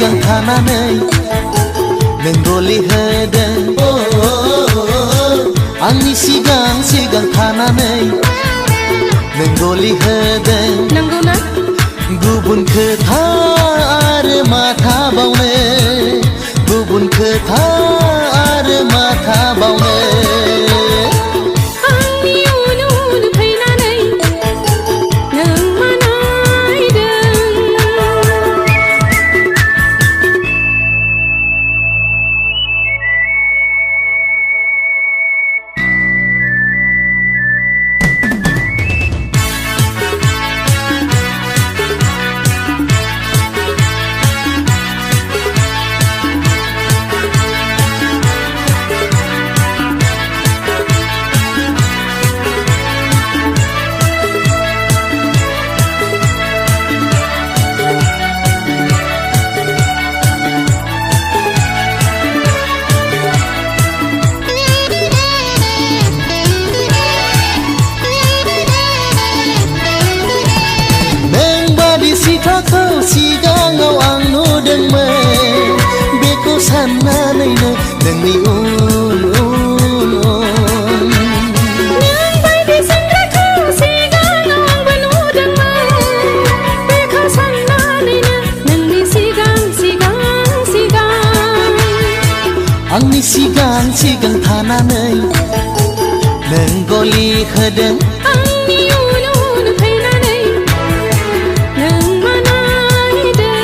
सिगां थानानै नों गलि होदों आंनि सिगां थानानै नों गलि होदों नंगौना गुबुन खोथा आरो मा थाबावनो गुबुन खोथा आरो मा थाबावनो आंनि उन उन फैनानै नों मा नायदों सिखाखौ सिगाङाव आं नुदोंमोन बेखौ साननानैनो नोंनि उन उन उन नों बायदि सेंग्राखौ सिगाङाव आंबो नुदोंमोन बेखौ साननानैनो नोंनि सिगां आंनि सिगां थानानै नों गलि होदों आंनि उन उन फैनानै नों मा नायदों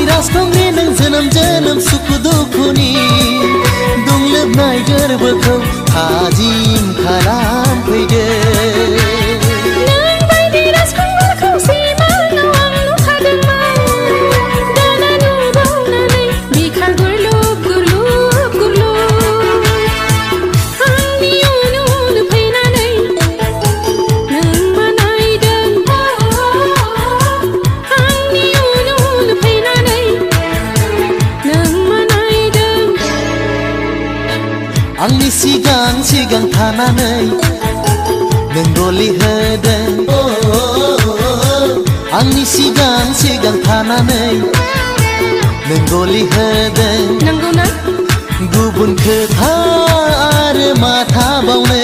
राजखुंग्रि नों जोनोम सुखु दुखुनि दुंलोबनाय गोरबोखौ थाजिम खालामफैदो नों बायदि राजखुंगुरखौ सिमाङाव आं नुखादोंमोन दाना नुबावनानै बिखा गुरलुब गुरलुब गुरलुब आंनि उन उन फैनानै नों मा नायदों आंनि उन उन फैनानै नों मा नायदों आंनि सिगां थानानै नों गलि होदों आंनि सिगां थानानै नों गलि होदों नंगौना गुबुन खोथा आरो मा थाबावनो